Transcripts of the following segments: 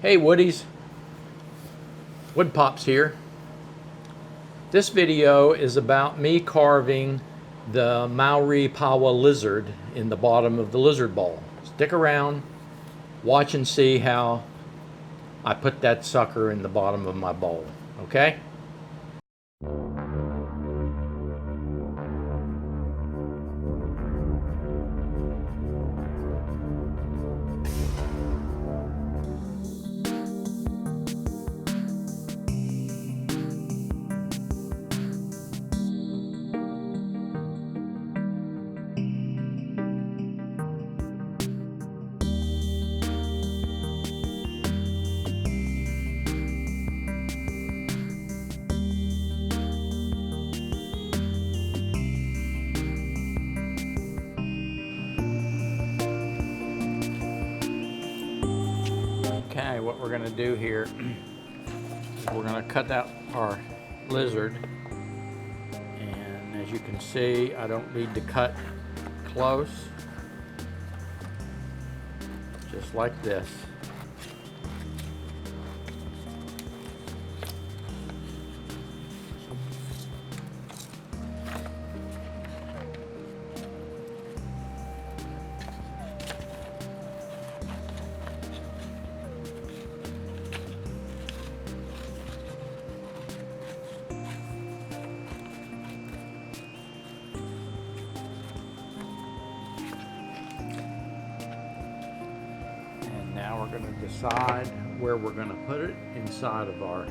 Hey Woodies, Woodpops here. This video is about me carving the Maori Paua lizard in the bottom of the lizard bowl. Stick around, watch and see how I put that sucker in the bottom of my bowl, okay? Okay, what we're going to do here is we're going to cut out our lizard, and as you can see, I don't need to cut close, just like this. Now we're going to decide where we're going to put it inside of our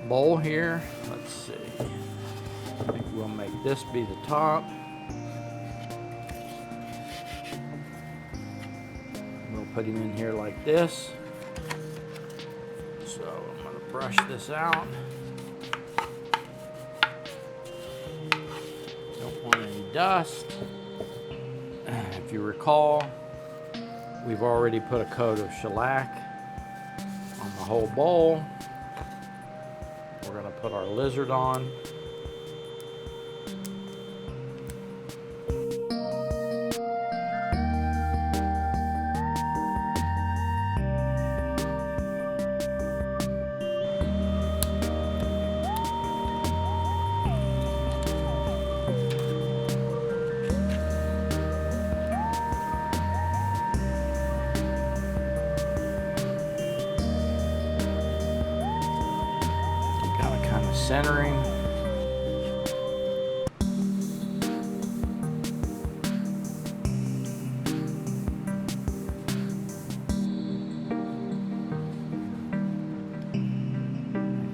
bowl here. Let's see. I think we'll make this be the top. We'll put him in here like this. So I'm going to brush this out. Don't want any dust. If you recall, we've already put a coat of shellac on the whole bowl. We're going to put our lizard on. Centering.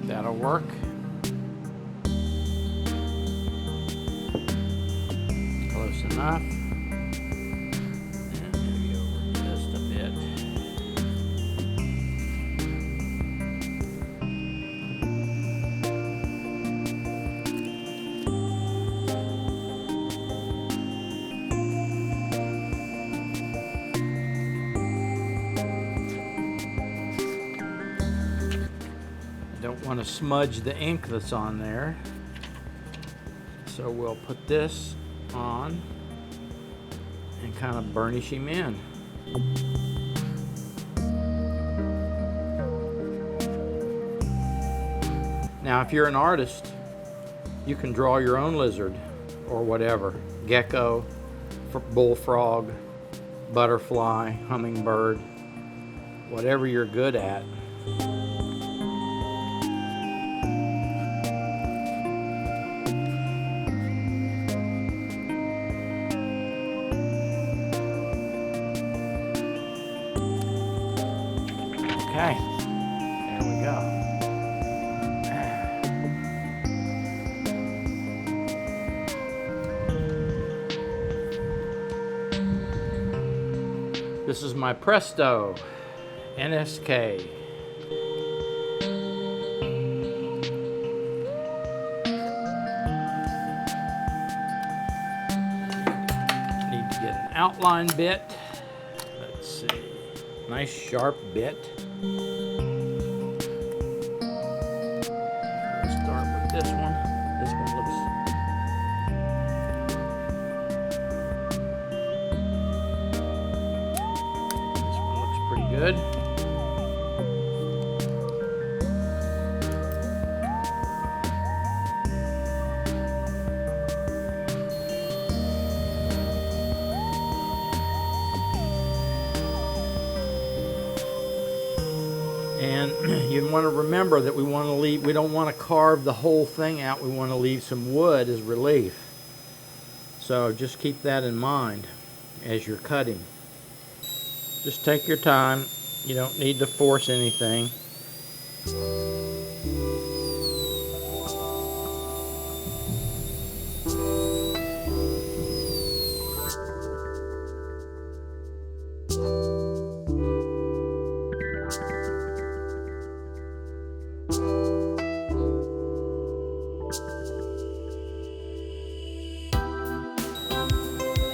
That'll work. Close enough. And maybe over just a bit. Don't want to smudge the ink that's on there, so we'll put this on and kind of burnish him in. Now if you're an artist, you can draw your own lizard or whatever, gecko, bullfrog, butterfly, hummingbird, whatever you're good at. Okay, there we go. This is my Presto NSK. Need to get an outline bit. Let's see. Nice sharp bit. We'll start with this one. This one looks pretty good. And you want to remember that we don't want to carve the whole thing out. We want to leave some wood as relief. So just keep that in mind as you're cutting. Just take your time. You don't need to force anything.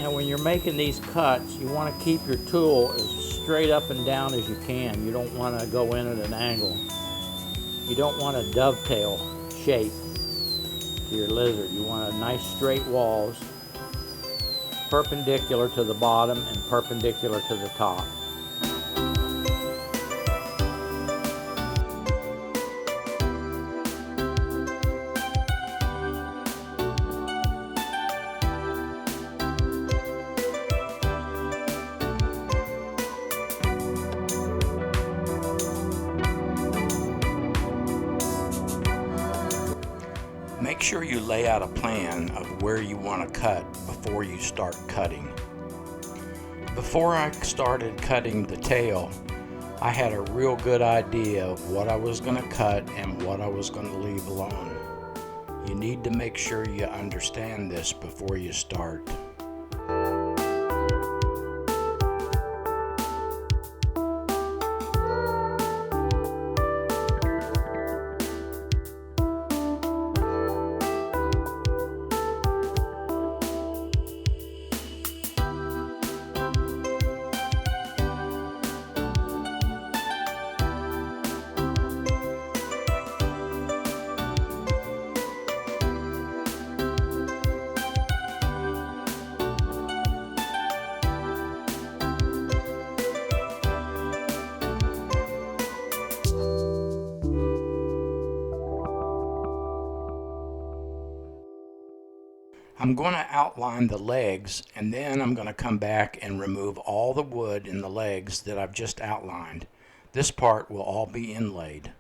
When you're making these cuts, you want to keep your tool as straight up and down as you can. You don't want to go in at an angle. You don't want a dovetail shape to your lizard. You want a nice straight walls, perpendicular to the bottom and perpendicular to the top. Make sure you lay out a plan of where you want to cut before you start cutting. Before I started cutting the tail, I had a real good idea of what I was going to cut and what I was going to leave alone. You need to make sure you understand this before you start. I'm going to outline the legs, and then I'm going to come back and remove all the wood in the legs that I've just outlined. This part will all be inlaid.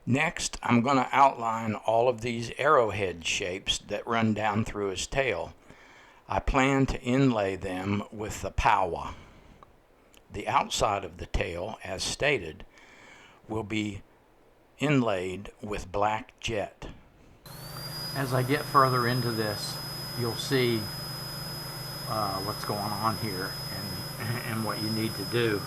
Next, I'm going to outline all of these arrowhead shapes that run down through his tail. I plan to inlay them with the Paua. The outside of the tail, as stated, will be inlaid with black jet. As I get further into this, you'll see what's going on here and what you need to do.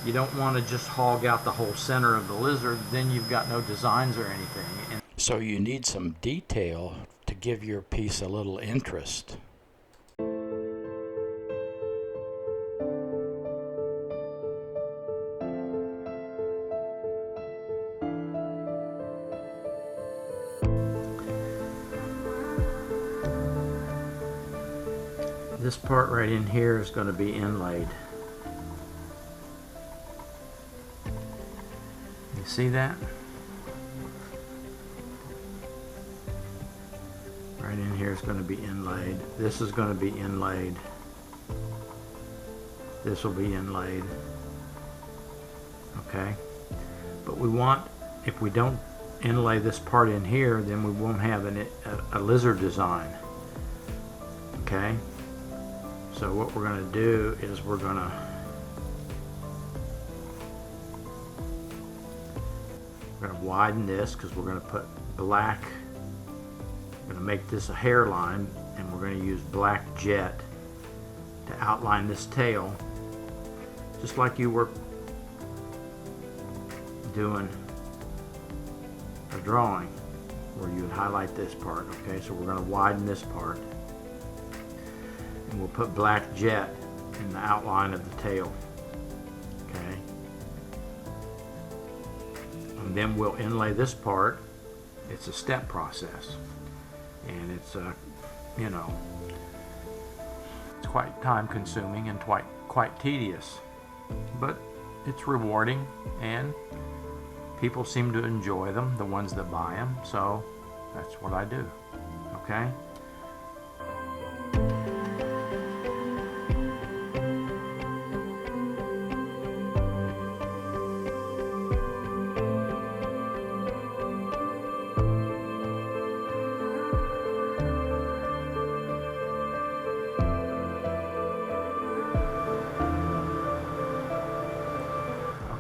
You don't want to just hog out the whole center of the lizard, then you've got no designs or anything. So you need some detail to give your piece a little interest. This part right in here is going to be inlaid. You see that? Right in here is going to be inlaid. This is going to be inlaid. This will be inlaid. Okay? But we want, if we don't inlay this part in here, then we won't have a lizard design. Okay? So what we're going to do is we're going to widen this, because we're going to put black, we're going to make this a hairline, and we're going to use black jet to outline this tail, just like you were doing a drawing where you would highlight this part. Okay, so we're going to widen this part, and we'll put black jet in the outline of the tail. Okay, and then we'll inlay this part. It's a step process, and it's you know, it's quite time consuming and quite tedious, but it's rewarding, and people seem to enjoy them, the ones that buy them, so that's what I do. Okay.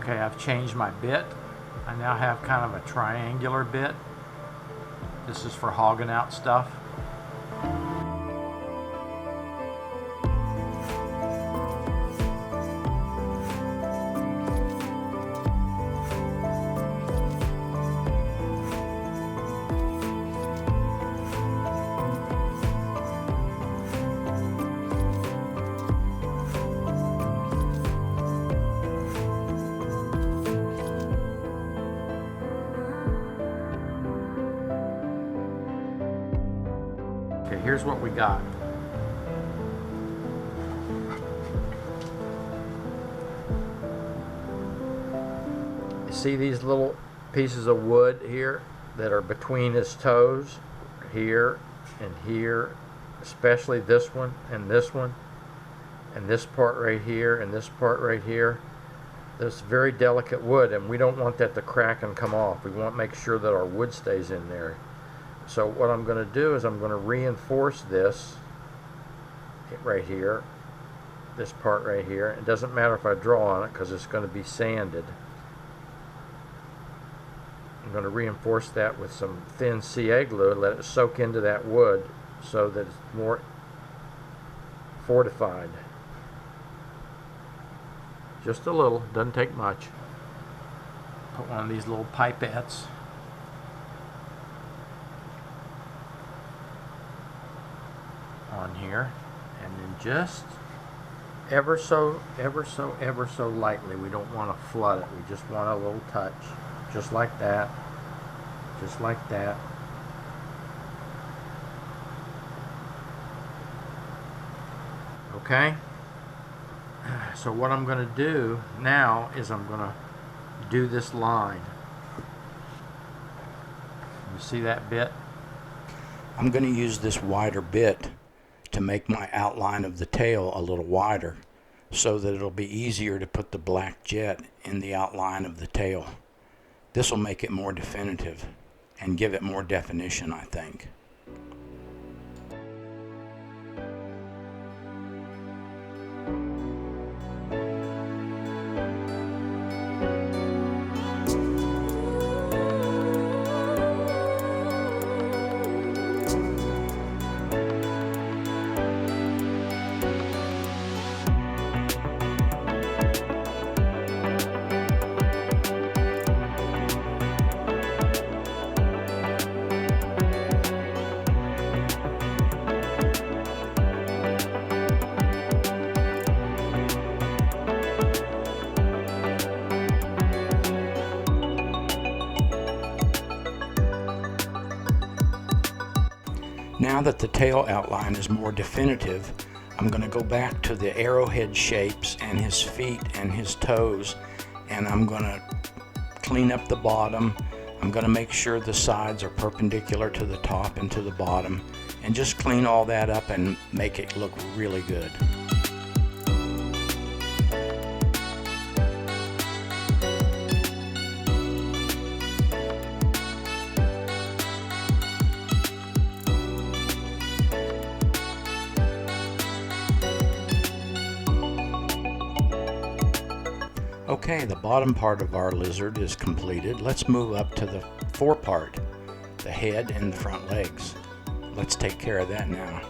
Okay, I've changed my bit. I now have kind of a triangular bit. This is for hogging out stuff. Okay, here's what we got. You see these little pieces of wood here that are between his toes, here and here, especially this one, and this part right here, and this part right here. This very delicate wood, and we don't want that to crack and come off. We want to make sure that our wood stays in there. So what I'm going to do is I'm going to reinforce this right here, this part right here. It doesn't matter if I draw on it because it's going to be sanded. I'm going to reinforce that with some thin CA glue, let it soak into that wood so that it's more fortified. Just a little, doesn't take much. Put one of these little pipettes on here, and then just ever so lightly. We don't want to flood it. We just want a little touch, just like that, just like that. Okay. So what I'm going to do now is I'm going to do this line. You see that bit? I'm going to use this wider bit to make my outline of the tail a little wider so that it'll be easier to put the black jet in the outline of the tail. This will make it more definitive and give it more definition, I think. Now that the tail outline is more definitive, I'm going to go back to the arrowhead shapes and his feet and his toes, and I'm going to clean up the bottom. I'm going to make sure the sides are perpendicular to the top and to the bottom, and just clean all that up and make it look really good. Okay, the bottom part of our lizard is completed. Let's move up to the forepart, the head and the front legs. Let's take care of that now.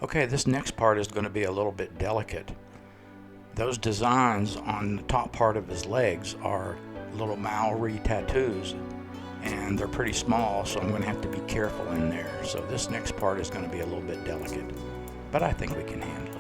Okay, this next part is going to be a little bit delicate. Those designs on the top part of his legs are little Maori tattoos, and they're pretty small, so I'm going to have to be careful in there. So this next part is going to be a little bit delicate, but I think we can handle it.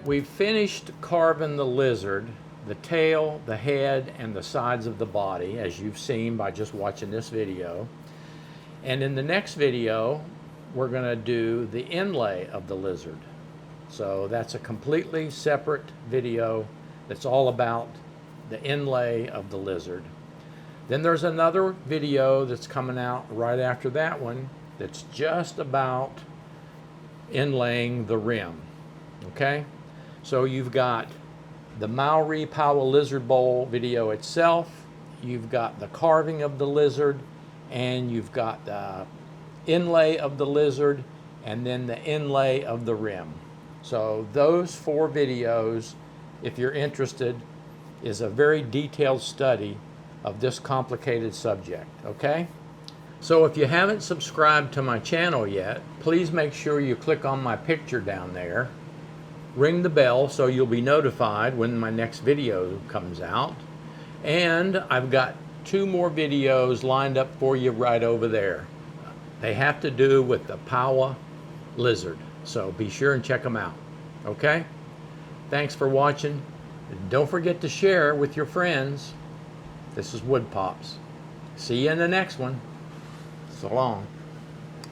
We've finished carving the lizard, the tail, the head, and the sides of the body, as you've seen by just watching this video. And in the next video, we're going to do the inlay of the lizard. So that's a completely separate video that's all about the inlay of the lizard. Then there's another video that's coming out right after that one that's just about inlaying the rim. Okay? So you've got the Maori Paua lizard bowl video itself, you've got the carving of the lizard, and you've got the inlay of the lizard, and then the inlay of the rim. So those 4 videos, if you're interested, is a very detailed study of this complicated subject, okay? So if you haven't subscribed to my channel yet, please make sure you click on my picture down there. Ring the bell so you'll be notified when my next video comes out. And I've got 2 more videos lined up for you right over there. They have to do with the Paua lizard, so be sure and check them out. Okay? Thanks for watching. And don't forget to share with your friends. This is Woodpops. See you in the next one. So long.